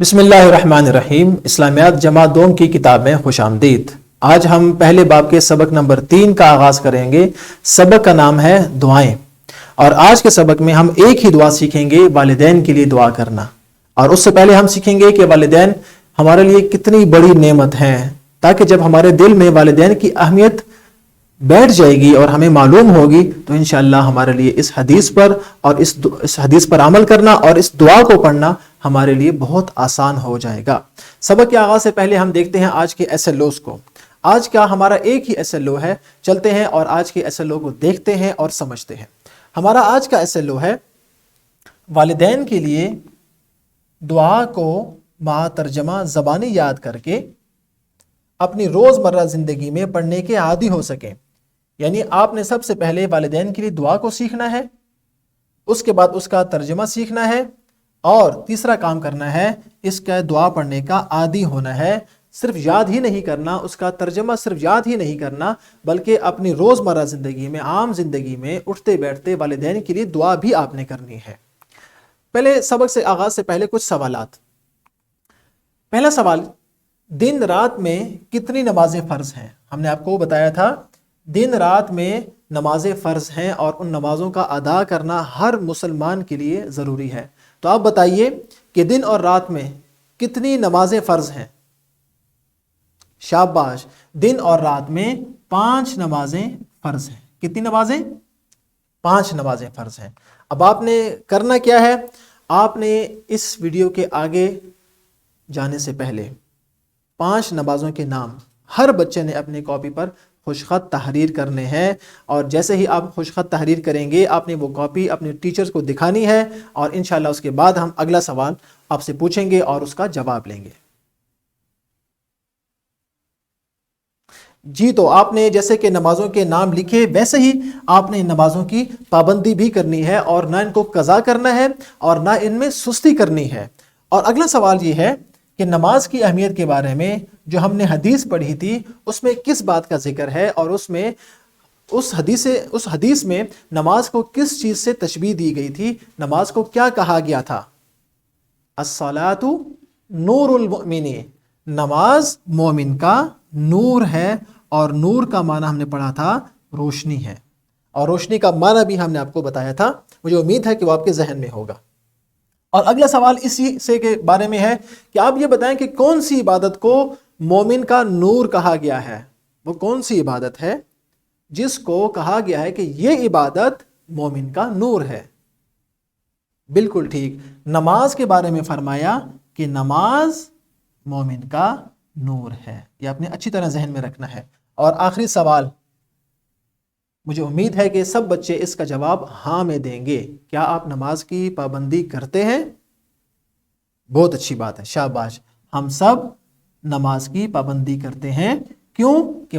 بسم اللہ الرحمن الرحیم۔ اسلامیات جماعت دوم کی کتاب میں خوش آمدید۔ آج ہم پہلے باب کے سبق نمبر 3 کا آغاز کریں گے۔ سبق کا نام ہے دعائیں، اور آج کے سبق میں ہم ایک ہی دعا سیکھیں گے، والدین کے لیے دعا کرنا۔ اور اس سے پہلے ہم سیکھیں گے کہ والدین ہمارے لیے کتنی بڑی نعمت ہیں، تاکہ جب ہمارے دل میں والدین کی اہمیت بیٹھ جائے گی اور ہمیں معلوم ہوگی تو انشاءاللہ ہمارے لیے اس حدیث پر اور اس حدیث پر عمل کرنا اور اس دعا کو پڑھنا ہمارے لیے بہت آسان ہو جائے گا۔ سبق کے آغاز سے پہلے ہم دیکھتے ہیں آج کے SLOs کو۔ آج کا ہمارا ایک ہی SLO ہے، چلتے ہیں اور آج کے SLO کو دیکھتے ہیں اور سمجھتے ہیں۔ ہمارا آج کا SLO ہے والدین کے لیے دعا کو مع ترجمہ زبانی یاد کر کے اپنی روزمرہ زندگی میں پڑھنے کے عادی ہو سکیں۔ یعنی آپ نے سب سے پہلے والدین کے لیے دعا کو سیکھنا ہے، اس کے بعد اس کا ترجمہ سیکھنا ہے، اور تیسرا کام کرنا ہے اس کا دعا پڑھنے کا عادی ہونا ہے۔ صرف یاد ہی نہیں کرنا، اس کا ترجمہ صرف یاد ہی نہیں کرنا، بلکہ اپنی روزمرہ زندگی میں، عام زندگی میں اٹھتے بیٹھتے والدین کے لیے دعا بھی آپ نے کرنی ہے۔ پہلے سبق سے آغاز سے پہلے کچھ سوالات۔ پہلا سوال، دن رات میں کتنی نمازیں فرض ہیں؟ ہم نے آپ کو بتایا تھا دن رات میں نمازیں فرض ہیں اور ان نمازوں کا ادا کرنا ہر مسلمان کے لیے ضروری ہے۔ تو آپ بتائیے کہ دن اور رات میں کتنی نمازیں فرض ہیں؟ شاباش، دن اور رات میں 5 نمازیں فرض ہیں۔ کتنی نمازیں؟ 5 نمازیں فرض ہیں۔ اب آپ نے کرنا کیا ہے؟ آپ نے اس ویڈیو کے آگے جانے سے پہلے 5 نمازوں کے نام ہر بچے نے اپنی کاپی پر خوش خط تحریر کرنے ہیں، اور جیسے ہی آپ خوش خط تحریر کریں گے آپ نے وہ کاپی اپنے ٹیچرز کو دکھانی ہے، اور انشاءاللہ اس کے بعد ہم اگلا سوال آپ سے پوچھیں گے اور اس کا جواب لیں گے۔ جی، تو آپ نے جیسے کہ نمازوں کے نام لکھے ویسے ہی آپ نے نمازوں کی پابندی بھی کرنی ہے، اور نہ ان کو قضا کرنا ہے اور نہ ان میں سستی کرنی ہے۔ اور اگلا سوال یہ ہے کہ نماز کی اہمیت کے بارے میں جو ہم نے حدیث پڑھی تھی اس میں کس بات کا ذکر ہے، اور اس حدیث میں نماز کو کس چیز سے تشبیہ دی گئی تھی؟ نماز کو کیا کہا گیا تھا؟ الصلاۃ نور المؤمن، نماز مومن کا نور ہے، اور نور کا معنی ہم نے پڑھا تھا روشنی ہے، اور روشنی کا معنی بھی ہم نے آپ کو بتایا تھا۔ مجھے امید ہے کہ وہ آپ کے ذہن میں ہوگا۔ اور اگلا سوال اسی سے کے بارے میں ہے کہ آپ یہ بتائیں کہ کون سی عبادت کو مومن کا نور کہا گیا ہے؟ وہ کون سی عبادت ہے جس کو کہا گیا ہے کہ یہ عبادت مومن کا نور ہے؟ بالکل ٹھیک، نماز کے بارے میں فرمایا کہ نماز مومن کا نور ہے۔ یہ آپ نے اچھی طرح ذہن میں رکھنا ہے۔ اور آخری سوال، مجھے امید ہے کہ سب بچے اس کا جواب ہاں میں دیں گے۔ کیا آپ نماز کی پابندی کرتے ہیں؟ بہت اچھی بات ہے، شاباش، ہم سب نماز کی پابندی کرتے ہیں۔ کیوں کہ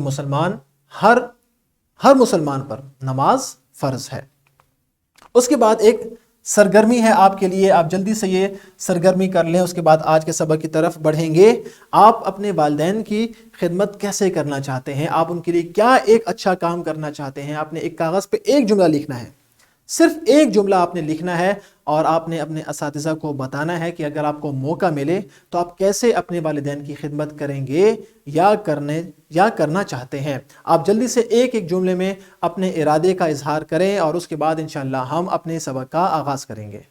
ہر مسلمان پر نماز فرض ہے۔ اس کے بعد ایک سرگرمی ہے آپ کے لیے، آپ جلدی سے یہ سرگرمی کر لیں، اس کے بعد آج کے سبق کی طرف بڑھیں گے۔ آپ اپنے والدین کی خدمت کیسے کرنا چاہتے ہیں؟ آپ ان کے لیے کیا ایک اچھا کام کرنا چاہتے ہیں؟ آپ نے ایک کاغذ پہ ایک جملہ لکھنا ہے، صرف ایک جملہ آپ نے لکھنا ہے، اور آپ نے اپنے اساتذہ کو بتانا ہے کہ اگر آپ کو موقع ملے تو آپ کیسے اپنے والدین کی خدمت کریں گے یا کرنا چاہتے ہیں۔ آپ جلدی سے ایک جملے میں اپنے ارادے کا اظہار کریں، اور اس کے بعد انشاءاللہ ہم اپنے سبق کا آغاز کریں گے۔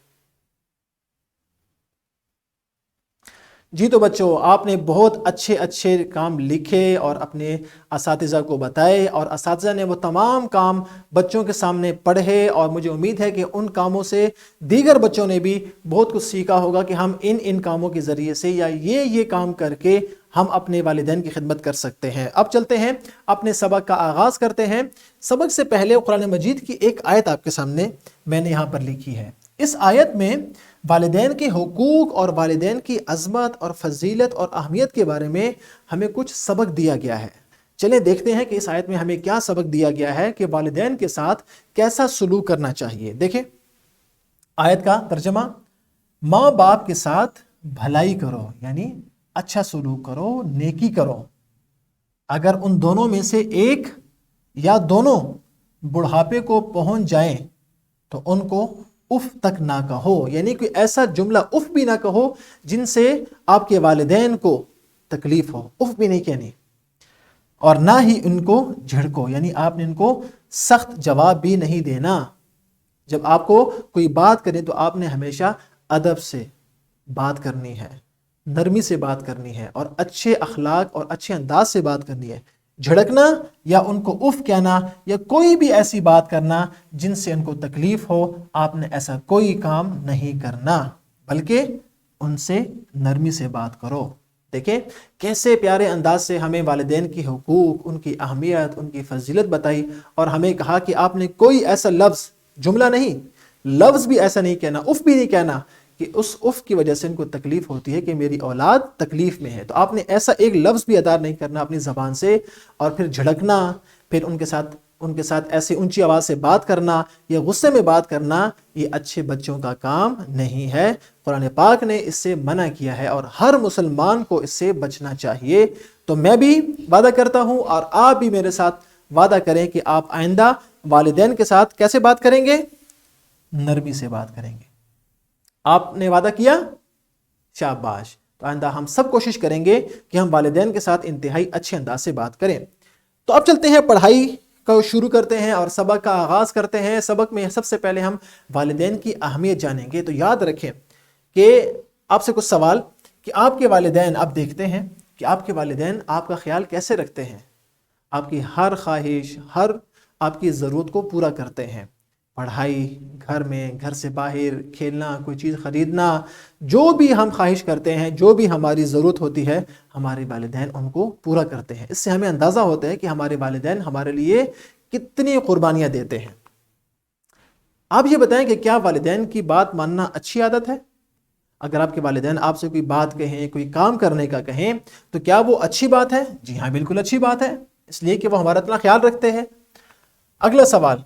جی، تو بچوں آپ نے بہت اچھے کام لکھے اور اپنے اساتذہ کو بتائے، اور اساتذہ نے وہ تمام کام بچوں کے سامنے پڑھے، اور مجھے امید ہے کہ ان کاموں سے دیگر بچوں نے بھی بہت کچھ سیکھا ہوگا کہ ہم ان کاموں کے ذریعے سے یا یہ کام کر کے ہم اپنے والدین کی خدمت کر سکتے ہیں۔ اب چلتے ہیں اپنے سبق کا آغاز کرتے ہیں۔ سبق سے پہلے قرآن مجید کی ایک آیت آپ کے سامنے میں نے یہاں پر لکھی ہے۔ اس آیت میں والدین کے حقوق اور والدین کی عظمت اور فضیلت اور اہمیت کے بارے میں ہمیں کچھ سبق دیا گیا ہے۔ چلیں دیکھتے ہیں کہ اس آیت میں ہمیں کیا سبق دیا گیا ہے کہ والدین کے ساتھ کیسا سلوک کرنا چاہیے۔ دیکھیں آیت کا ترجمہ، ماں باپ کے ساتھ بھلائی کرو، یعنی اچھا سلوک کرو، نیکی کرو۔ اگر ان دونوں میں سے ایک یا دونوں بڑھاپے کو پہنچ جائیں تو ان کو اف تک نہ کہو، یعنی کوئی ایسا جملہ اف بھی نہ کہو جن سے آپ کے والدین کو تکلیف ہو، اف بھی نہیں کہنی، اور نہ ہی ان کو جھڑکو، یعنی آپ نے ان کو سخت جواب بھی نہیں دینا۔ جب آپ کو کوئی بات کرے تو آپ نے ہمیشہ ادب سے بات کرنی ہے، نرمی سے بات کرنی ہے، اور اچھے اخلاق اور اچھے انداز سے بات کرنی ہے۔ جھڑکنا یا ان کو اف کہنا یا کوئی بھی ایسی بات کرنا جن سے ان کو تکلیف ہو، آپ نے ایسا کوئی کام نہیں کرنا، بلکہ ان سے نرمی سے بات کرو۔ دیکھیں کیسے پیارے انداز سے ہمیں والدین کی حقوق، ان کی اہمیت، ان کی فضیلت بتائی، اور ہمیں کہا کہ آپ نے کوئی ایسا لفظ، جملہ نہیں، لفظ بھی ایسا نہیں کہنا، اف بھی نہیں کہنا کہ اس اف کی وجہ سے ان کو تکلیف ہوتی ہے کہ میری اولاد تکلیف میں ہے۔ تو آپ نے ایسا ایک لفظ بھی ادا نہیں کرنا اپنی زبان سے، اور پھر جھڑکنا، پھر ان کے ساتھ ایسی اونچی آواز سے بات کرنا یا غصے میں بات کرنا، یہ اچھے بچوں کا کام نہیں ہے۔ قرآن پاک نے اس سے منع کیا ہے اور ہر مسلمان کو اس سے بچنا چاہیے۔ تو میں بھی وعدہ کرتا ہوں اور آپ بھی میرے ساتھ وعدہ کریں کہ آپ آئندہ والدین کے ساتھ کیسے بات کریں گے؟ نرمی سے بات کریں گے۔ آپ نے وعدہ کیا؟ شاباش۔ تو آئندہ ہم سب کوشش کریں گے کہ ہم والدین کے ساتھ انتہائی اچھے انداز سے بات کریں۔ تو اب چلتے ہیں، پڑھائی کو شروع کرتے ہیں اور سبق کا آغاز کرتے ہیں۔ سبق میں سب سے پہلے ہم والدین کی اہمیت جانیں گے۔ تو یاد رکھیں کہ آپ سے کچھ سوال کہ آپ کے والدین، آپ دیکھتے ہیں کہ آپ کے والدین آپ کا خیال کیسے رکھتے ہیں، آپ کی ہر خواہش، ہر آپ کی ضرورت کو پورا کرتے ہیں۔ پڑھائی، گھر میں، گھر سے باہر، کھیلنا، کوئی چیز خریدنا، جو بھی ہم خواہش کرتے ہیں، جو بھی ہماری ضرورت ہوتی ہے، ہمارے والدین ان کو پورا کرتے ہیں۔ اس سے ہمیں اندازہ ہوتا ہے کہ ہمارے والدین ہمارے لیے کتنی قربانیاں دیتے ہیں۔ آپ یہ بتائیں کہ کیا والدین کی بات ماننا اچھی عادت ہے؟ اگر آپ کے والدین آپ سے کوئی بات کہیں، کوئی کام کرنے کا کہیں، تو کیا وہ اچھی بات ہے؟ جی ہاں، بالکل اچھی بات ہے، اس لیے کہ وہ ہمارا اتنا خیال رکھتے ہیں۔ اگلا سوال،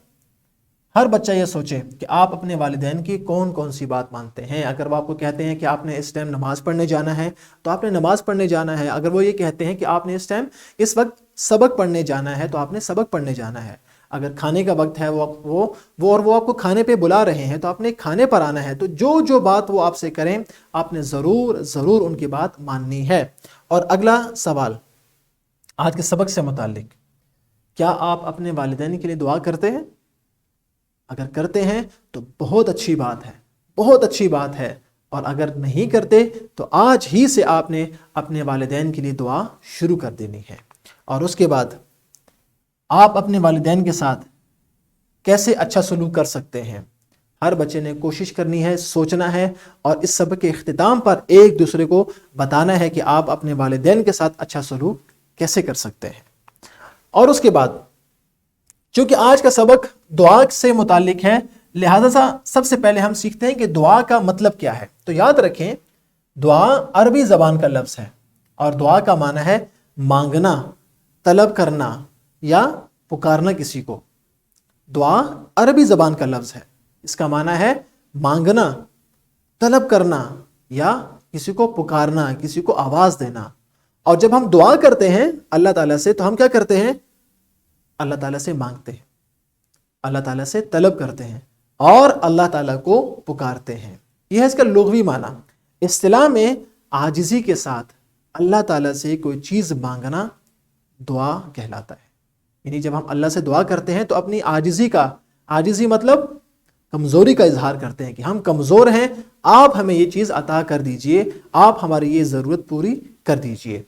ہر بچہ یہ سوچے کہ آپ اپنے والدین کی کون کون سی بات مانتے ہیں۔ اگر وہ آپ کو کہتے ہیں کہ آپ نے اس ٹائم نماز پڑھنے جانا ہے تو آپ نے نماز پڑھنے جانا ہے۔ اگر وہ یہ کہتے ہیں کہ آپ نے اس وقت سبق پڑھنے جانا ہے تو آپ نے سبق پڑھنے جانا ہے۔ اگر کھانے کا وقت ہے وہ آپ کو کھانے پہ بلا رہے ہیں تو آپ نے کھانے پر آنا ہے۔ تو جو بات وہ آپ سے کریں، آپ نے ضرور ان کی بات ماننی ہے۔ اور اگلا سوال آج کے سبق سے متعلق، کیا آپ اپنے والدین کے لیے دعا کرتے ہیں؟ اگر کرتے ہیں تو بہت اچھی بات ہے، بہت اچھی بات ہے، اور اگر نہیں کرتے تو آج ہی سے آپ نے اپنے والدین کے لیے دعا شروع کر دینی ہے۔ اور اس کے بعد آپ اپنے والدین کے ساتھ کیسے اچھا سلوک کر سکتے ہیں، ہر بچے نے کوشش کرنی ہے، سوچنا ہے، اور اس سبق کے اختتام پر ایک دوسرے کو بتانا ہے کہ آپ اپنے والدین کے ساتھ اچھا سلوک کیسے کر سکتے ہیں۔ اور اس کے بعد چونکہ آج کا سبق دعا سے متعلق ہے، لہذا سب سے پہلے ہم سیکھتے ہیں کہ دعا کا مطلب کیا ہے۔ تو یاد رکھیں، دعا عربی زبان کا لفظ ہے، اور دعا کا معنی ہے مانگنا، طلب کرنا یا پکارنا کسی کو۔ دعا عربی زبان کا لفظ ہے، اس کا معنی ہے مانگنا، طلب کرنا یا کسی کو پکارنا، کسی کو آواز دینا۔ اور جب ہم دعا کرتے ہیں اللہ تعالیٰ سے تو ہم کیا کرتے ہیں؟ اللہ تعالیٰ سے مانگتے ہیں، اللہ تعالیٰ سے طلب کرتے ہیں، اور اللہ تعالیٰ کو پکارتے ہیں۔ یہ ہے اس کا لغوی معنی۔ اصطلاح میں عاجزی کے ساتھ اللہ تعالیٰ سے کوئی چیز مانگنا دعا کہلاتا ہے۔ یعنی جب ہم اللہ سے دعا کرتے ہیں تو اپنی عاجزی مطلب کمزوری کا اظہار کرتے ہیں کہ ہم کمزور ہیں، آپ ہمیں یہ چیز عطا کر دیجئے، آپ ہماری یہ ضرورت پوری کر دیجئے۔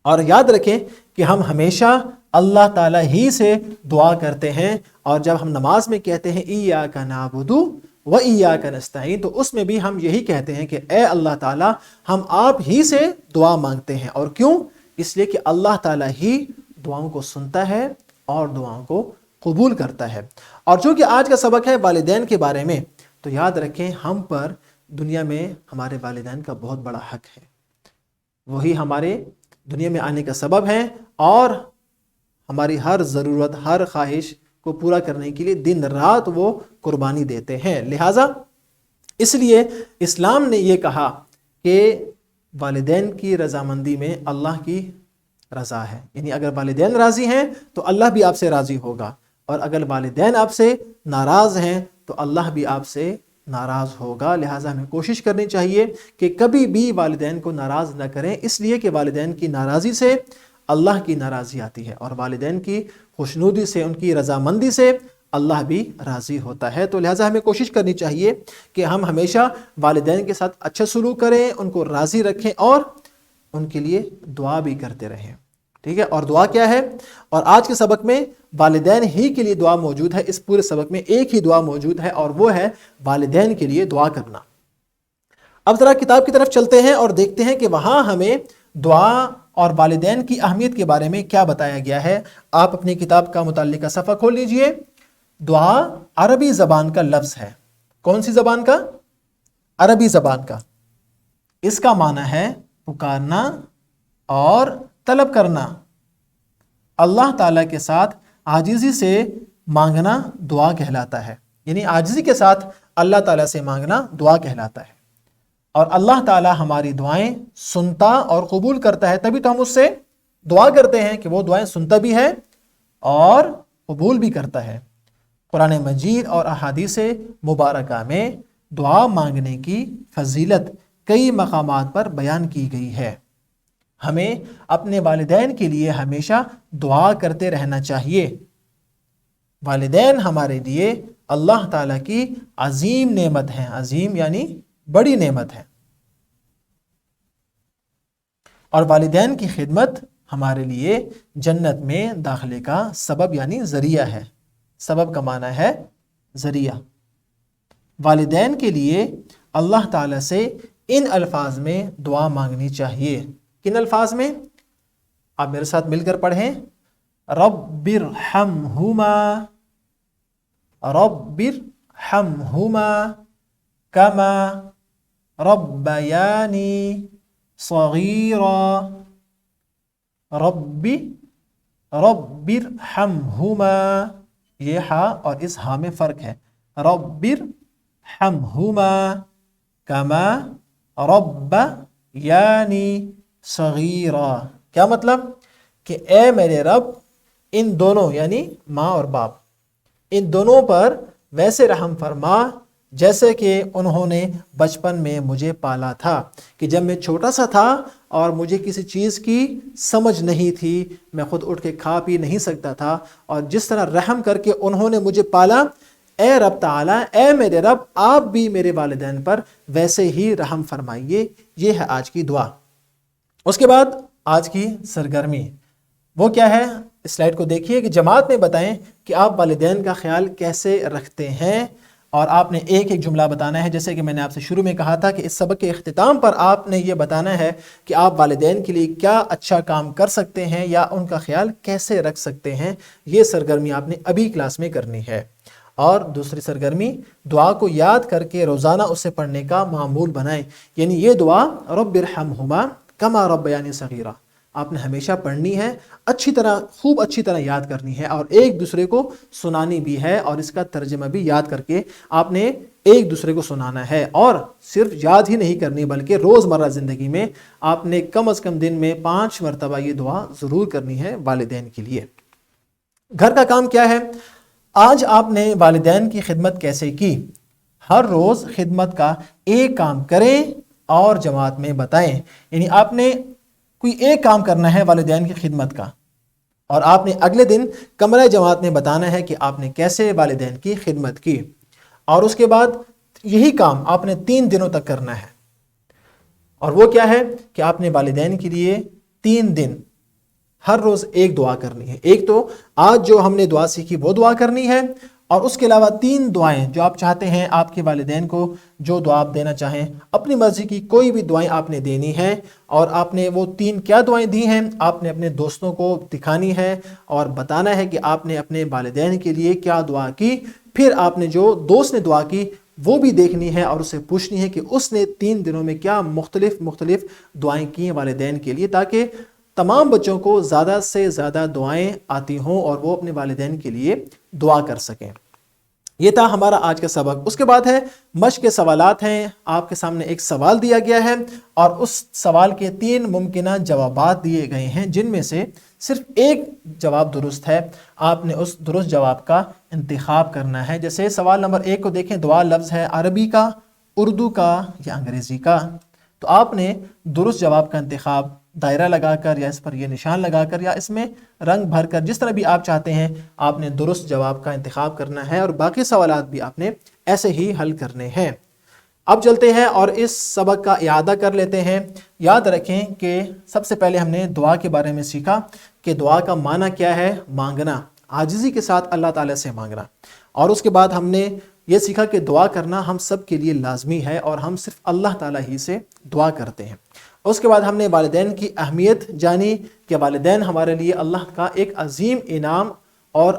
اور یاد رکھیں کہ ہم ہمیشہ اللہ تعالیٰ ہی سے دعا کرتے ہیں، اور جب ہم نماز میں کہتے ہیں ایاک نعبد و ایاک نستعین، تو اس میں بھی ہم یہی کہتے ہیں کہ اے اللہ تعالیٰ، ہم آپ ہی سے دعا مانگتے ہیں۔ اور کیوں؟ اس لیے کہ اللہ تعالیٰ ہی دعاؤں کو سنتا ہے اور دعاؤں کو قبول کرتا ہے۔ اور چونکہ آج کا سبق ہے والدین کے بارے میں، تو یاد رکھیں ہم پر دنیا میں ہمارے والدین کا بہت بڑا حق ہے۔ وہی ہمارے دنیا میں آنے کا سبب ہے، اور ہماری ہر ضرورت، ہر خواہش کو پورا کرنے کے لیے دن رات وہ قربانی دیتے ہیں۔ لہٰذا اس لیے اسلام نے یہ کہا کہ والدین کی رضامندی میں اللہ کی رضا ہے۔ یعنی اگر والدین راضی ہیں تو اللہ بھی آپ سے راضی ہوگا، اور اگر والدین آپ سے ناراض ہیں تو اللہ بھی آپ سے ناراض ہوگا. لہٰذا ہمیں کوشش کرنی چاہیے کہ کبھی بھی والدین کو ناراض نہ کریں، اس لیے کہ والدین کی ناراضی سے اللہ کی ناراضی آتی ہے، اور والدین کی خوشنودی سے، ان کی رضامندی سے اللہ بھی راضی ہوتا ہے. تو لہٰذا ہمیں کوشش کرنی چاہیے کہ ہم ہمیشہ والدین کے ساتھ اچھا سلوک کریں، ان کو راضی رکھیں اور ان کے لیے دعا بھی کرتے رہیں. ٹھیک ہے، اور دعا کیا ہے؟ اور آج کے سبق میں والدین ہی کے لیے دعا موجود ہے. اس پورے سبق میں ایک ہی دعا موجود ہے، اور وہ ہے والدین کے لیے دعا کرنا. اب ذرا کتاب کی طرف چلتے ہیں اور دیکھتے ہیں کہ وہاں ہمیں دعا اور والدین کی اہمیت کے بارے میں کیا بتایا گیا ہے. آپ اپنی کتاب کا متعلقہ صفحہ کھول لیجئے. دعا عربی زبان کا لفظ ہے. کون سی زبان کا؟ عربی زبان کا. اس کا معنی ہے پکارنا اور طلب کرنا. اللہ تعالیٰ کے ساتھ عاجزی سے مانگنا دعا کہلاتا ہے. یعنی عاجزی کے ساتھ اللہ تعالیٰ سے مانگنا دعا کہلاتا ہے. اور اللہ تعالیٰ ہماری دعائیں سنتا اور قبول کرتا ہے، تبھی تو ہم اس سے دعا کرتے ہیں کہ وہ دعائیں سنتا بھی ہے اور قبول بھی کرتا ہے. قرآن مجید اور احادیث مبارکہ میں دعا مانگنے کی فضیلت کئی مقامات پر بیان کی گئی ہے. ہمیں اپنے والدین کے لیے ہمیشہ دعا کرتے رہنا چاہیے. والدین ہمارے لیے اللہ تعالیٰ کی عظیم نعمت ہیں. عظیم یعنی بڑی نعمت ہے. اور والدین کی خدمت ہمارے لیے جنت میں داخلے کا سبب یعنی ذریعہ ہے. سبب کا معنی ہے ذریعہ. والدین کے لیے اللہ تعالیٰ سے ان الفاظ میں دعا مانگنی چاہیے. کن الفاظ میں؟ آپ میرے ساتھ مل کر پڑھیں. رب ارحمہما، رب ارحمہما کما ربیانی صغیرا. رب ارحمہما، یہ ہا اور اس ہا میں فرق ہے. رب ارحمہما کما ربیانی صغیرا. کیا مطلب؟ کہ اے میرے رب ان دونوں یعنی ماں اور باپ، ان دونوں پر ویسے رحم فرما جیسے کہ انہوں نے بچپن میں مجھے پالا تھا. کہ جب میں چھوٹا سا تھا اور مجھے کسی چیز کی سمجھ نہیں تھی، میں خود اٹھ کے کھا پی نہیں سکتا تھا، اور جس طرح رحم کر کے انہوں نے مجھے پالا، اے رب تعالیٰ، اے میرے رب، آپ بھی میرے والدین پر ویسے ہی رحم فرمائیے. یہ ہے آج کی دعا. اس کے بعد آج کی سرگرمی وہ کیا ہے؟ اس سلائیڈ کو دیکھیے کہ جماعت میں بتائیں کہ آپ والدین کا خیال کیسے رکھتے ہیں. اور آپ نے ایک ایک جملہ بتانا ہے. جیسے کہ میں نے آپ سے شروع میں کہا تھا کہ اس سبق کے اختتام پر آپ نے یہ بتانا ہے کہ آپ والدین کے لیے کیا اچھا کام کر سکتے ہیں یا ان کا خیال کیسے رکھ سکتے ہیں. یہ سرگرمی آپ نے ابھی کلاس میں کرنی ہے. اور دوسری سرگرمی، دعا کو یاد کر کے روزانہ اسے پڑھنے کا معمول بنائیں. یعنی یہ دعا رب ارحمہما کما ربیانی صغیرا آپ نے ہمیشہ پڑھنی ہے، اچھی طرح، خوب اچھی طرح یاد کرنی ہے، اور ایک دوسرے کو سنانی بھی ہے، اور اس کا ترجمہ بھی یاد کر کے آپ نے ایک دوسرے کو سنانا ہے. اور صرف یاد ہی نہیں کرنی بلکہ روزمرہ زندگی میں آپ نے کم از کم دن میں 5 مرتبہ یہ دعا ضرور کرنی ہے والدین کے لیے. گھر کا کام کیا ہے؟ آج آپ نے والدین کی خدمت کیسے کی؟ ہر روز خدمت کا ایک کام کریں اور جماعت میں بتائیں. یعنی آپ نے کوئی ایک کام کرنا ہے والدین کی خدمت کا، اور آپ نے اگلے دن کمرہ جماعت میں بتانا ہے کہ آپ نے کیسے والدین کی خدمت کی. اور اس کے بعد یہی کام آپ نے 3 دنوں تک کرنا ہے. اور وہ کیا ہے کہ آپ نے والدین کے لیے 3 دن ہر روز ایک دعا کرنی ہے. ایک تو آج جو ہم نے دعا سیکھی وہ دعا کرنی ہے، اور اس کے علاوہ 3 دعائیں جو آپ چاہتے ہیں آپ کے والدین کو جو دعا آپ دینا چاہیں، اپنی مرضی کی کوئی بھی دعائیں آپ نے دینی ہیں. اور آپ نے وہ 3 کیا دعائیں دی ہیں آپ نے اپنے دوستوں کو دکھانی ہے اور بتانا ہے کہ آپ نے اپنے والدین کے لیے کیا دعا کی. پھر آپ نے جو دوست نے دعا کی وہ بھی دیکھنی ہے اور اسے پوچھنی ہے کہ اس نے 3 دنوں میں کیا مختلف دعائیں کی ہیں والدین کے لیے، تاکہ تمام بچوں کو زیادہ سے زیادہ دعائیں آتی ہوں اور وہ اپنے والدین کے لیے دعا کر سکیں. یہ تھا ہمارا آج کا سبق۔ اس کے بعد ہے مشق کے سوالات ہیں، آپ کے سامنے ایک سوال دیا گیا ہے اور اس سوال کے 3 ممکنہ جوابات دیے گئے ہیں، جن میں سے صرف ایک جواب درست ہے۔ آپ نے اس درست جواب کا انتخاب کرنا ہے۔ جیسے سوال نمبر 1 کو دیکھیں، دعا لفظ ہے عربی کا، اردو کا یا انگریزی کا؟ تو آپ نے درست جواب کا انتخاب دائرہ لگا کر یا اس پر یہ نشان لگا کر یا اس میں رنگ بھر کر، جس طرح بھی آپ چاہتے ہیں، آپ نے درست جواب کا انتخاب کرنا ہے، اور باقی سوالات بھی آپ نے ایسے ہی حل کرنے ہیں۔ اب چلتے ہیں اور اس سبق کا اعادہ کر لیتے ہیں۔ یاد رکھیں کہ سب سے پہلے ہم نے دعا کے بارے میں سیکھا کہ دعا کا معنی کیا ہے، مانگنا، عاجزی کے ساتھ اللہ تعالیٰ سے مانگنا۔ اور اس کے بعد ہم نے یہ سیکھا کہ دعا کرنا ہم سب کے لیے لازمی ہے اور ہم صرف اللہ تعالیٰ ہی سے دعا کرتے ہیں۔ اس کے بعد ہم نے والدین کی اہمیت جانی کہ والدین ہمارے لیے اللہ کا ایک عظیم انعام اور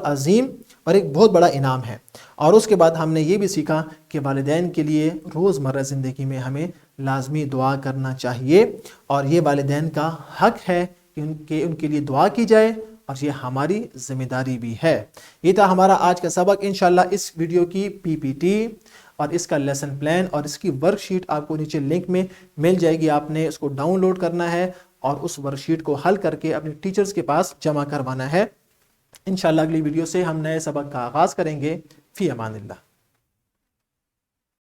ایک بہت بڑا انعام ہے۔ اور اس کے بعد ہم نے یہ بھی سیکھا کہ والدین کے لیے روزمرہ زندگی میں ہمیں لازمی دعا کرنا چاہیے، اور یہ والدین کا حق ہے کہ ان کے لیے دعا کی جائے، اور یہ ہماری ذمہ داری بھی ہے۔ یہ تھا ہمارا آج کا سبق۔ انشاءاللہ اس ویڈیو کی پی پی ٹی اور اس کا لیسن پلان اور اس کی ورک شیٹ آپ کو نیچے لنک میں مل جائے گی۔ آپ نے اس کو ڈاؤن لوڈ کرنا ہے اور اس ورک شیٹ کو حل کر کے اپنے ٹیچرز کے پاس جمع کروانا ہے۔ انشاءاللہ اگلی ویڈیو سے ہم نئے سبق کا آغاز کریں گے۔ فی امان اللہ۔